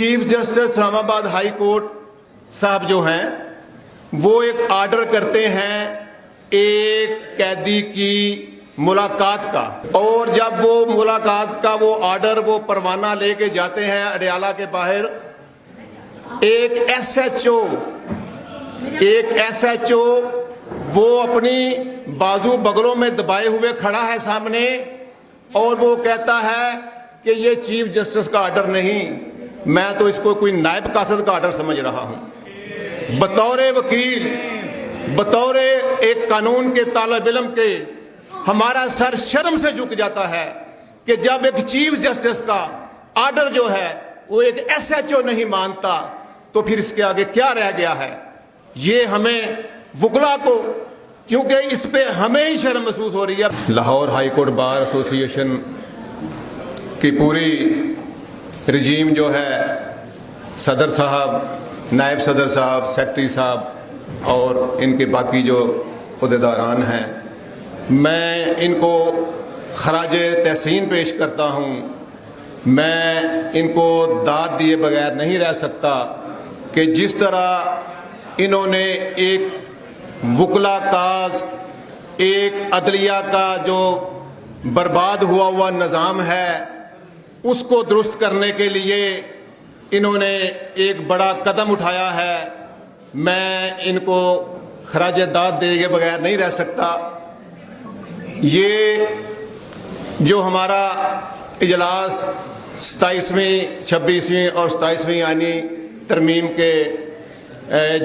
Chief justice اسلام آباد high court صاحب جو ہیں وہ ایک آرڈر کرتے ہیں ایک قیدی کی ملاقات کا، اور جب وہ ملاقات کا وہ آرڈر وہ پروانہ لے کے جاتے ہیں اڈیالہ کے باہر، ایک ایس ایچ او وہ اپنی بازو بغلوں میں دبائے ہوئے کھڑا ہے سامنے، اور وہ کہتا ہے کہ یہ چیف جسٹس کا آرڈر نہیں، میں تو اس کو کوئی نائب قاصد کا آرڈر سمجھ رہا ہوں۔ بطور وکیل، بطور ایک قانون کے طالب علم کے، ہمارا سر شرم سے جھک جاتا ہے کہ جب ایک چیف جسٹس کا آرڈر جو ہے وہ ایک ایس ایچ او نہیں مانتا تو پھر اس کے آگے کیا رہ گیا ہے۔ یہ ہمیں وکلا کو، کیونکہ اس پہ ہمیں ہی شرم محسوس ہو رہی ہے۔ لاہور ہائی کورٹ بار ایسوسی ایشن کی پوری رجیم جو ہے، صدر صاحب، نائب صدر صاحب، سیکرٹری صاحب اور ان کے باقی جو عہدیداران ہیں، میں ان کو خراج تحسین پیش کرتا ہوں۔ میں ان کو داد دیے بغیر نہیں رہ سکتا کہ جس طرح انہوں نے ایک وکلا کاز، ایک عدلیہ کا جو برباد ہوا نظام ہے، اس کو درست کرنے کے لیے انہوں نے ایک بڑا قدم اٹھایا ہے۔ میں ان کو خراج داد دیے بغیر نہیں رہ سکتا۔ یہ جو ہمارا اجلاس 27ویں، 26ویں اور 27ویں آئینی ترمیم کے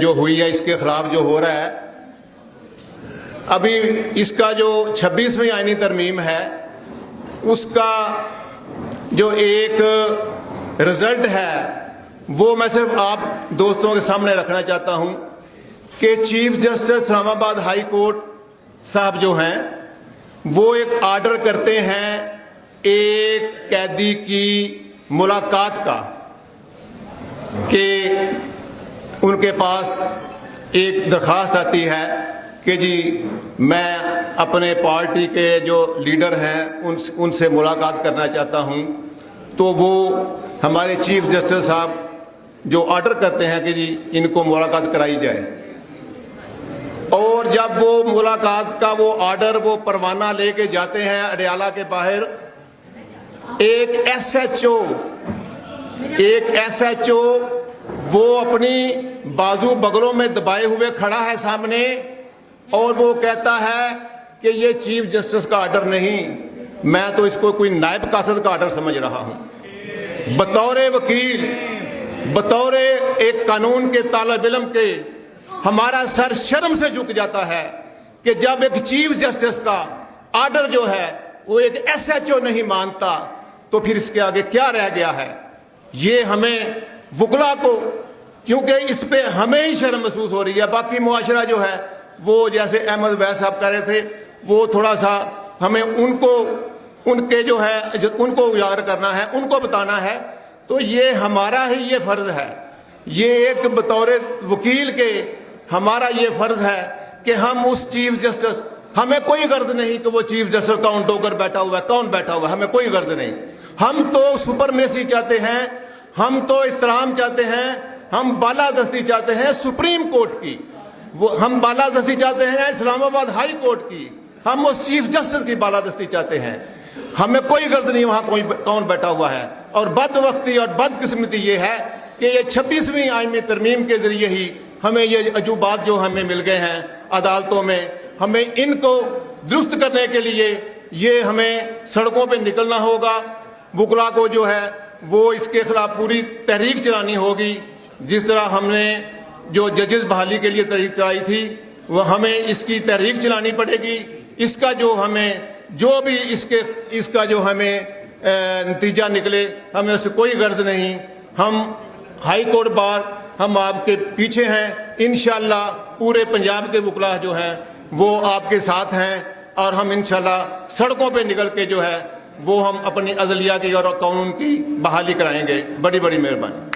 جو ہوئی ہے، اس کے خلاف جو ہو رہا ہے، ابھی اس کا جو 26ویں آئینی ترمیم ہے، اس کا جو ایک رزلٹ ہے وہ میں صرف آپ دوستوں کے سامنے رکھنا چاہتا ہوں کہ چیف جسٹس اسلام آباد ہائی کورٹ صاحب جو ہیں وہ ایک آرڈر کرتے ہیں ایک قیدی کی ملاقات کا، کہ ان کے پاس ایک درخواست آتی ہے کہ جی میں اپنے پارٹی کے جو لیڈر ہیں ان سے ملاقات کرنا چاہتا ہوں، تو وہ ہمارے چیف جسٹس صاحب جو آرڈر کرتے ہیں کہ جی ان کو ملاقات کرائی جائے، اور جب وہ ملاقات کا وہ آرڈر وہ پروانہ لے کے جاتے ہیں اڈیالہ کے باہر، ایک ایس ایچ او وہ اپنی بازو بغلوں میں دبائے ہوئے کھڑا ہے سامنے، اور وہ کہتا ہے کہ یہ چیف جسٹس کا آرڈر نہیں، میں تو اس کو کوئی نائب قاصد کا آرڈر سمجھ رہا ہوں۔ بطور وکیل، بطور ایک قانون کے طالب علم کے، ہمارا سر شرم سے جھک جاتا ہے کہ جب ایک چیف جسٹس کا آرڈر جو ہے وہ ایک ایس ایچ او نہیں مانتا تو پھر اس کے آگے کیا رہ گیا ہے۔ یہ ہمیں وکلا کو، کیونکہ اس پہ ہمیں ہی شرم محسوس ہو رہی ہے۔ باقی معاشرہ جو ہے وہ جیسے احمد ویس صاحب کہہ رہے تھے، وہ تھوڑا سا ہمیں ان کے جو ہے ان کو اجاگر کرنا ہے، ان کو بتانا ہے، تو یہ ہمارا ہی یہ فرض ہے، یہ ایک بطور وکیل کے ہمارا یہ فرض ہے کہ ہم اس چیف جسٹس، ہمیں کوئی غرض نہیں کہ وہ چیف جسٹس کون ٹوکر بیٹھا ہوا ہے، کون بیٹھا ہوا ہے، ہمیں کوئی غرض نہیں۔ ہم تو سپرمیسی چاہتے ہیں، ہم تو احترام چاہتے ہیں، ہم بالادستی چاہتے ہیں سپریم کورٹ کی، ہم بالادستی چاہتے ہیں اسلام آباد ہائی کورٹ کی، ہم اس چیف جسٹس کی بالادستی چاہتے ہیں۔ ہمیں کوئی غرض نہیں وہاں کون بیٹھا ہوا ہے۔ اور بدبختی اور بدقسمتی یہ ہے کہ یہ 26ویں آئینی ترمیم کے ذریعے ہی ہمیں یہ عجوبات جو ہمیں مل گئے ہیں عدالتوں میں، ہمیں ان کو درست کرنے کے لیے یہ ہمیں سڑکوں پہ نکلنا ہوگا۔ وکلا کو جو ہے وہ اس کے خلاف پوری تحریک چلانی ہوگی، جس طرح ہم نے جو ججز بحالی کے لیے تحریک چلائی تھی، وہ ہمیں اس کی تحریک چلانی پڑے گی۔ اس کا جو ہمیں جو بھی اس کا جو ہمیں نتیجہ نکلے، ہمیں اس سے کوئی غرض نہیں۔ ہم ہائی کورٹ بار، ہم آپ کے پیچھے ہیں، انشاءاللہ پورے پنجاب کے وکلا جو ہیں وہ آپ کے ساتھ ہیں، اور ہم انشاءاللہ سڑکوں پہ نکل کے جو ہے وہ ہم اپنی عدلیہ کی اور قانون کی بحالی کرائیں گے۔ بڑی بڑی مہربانی۔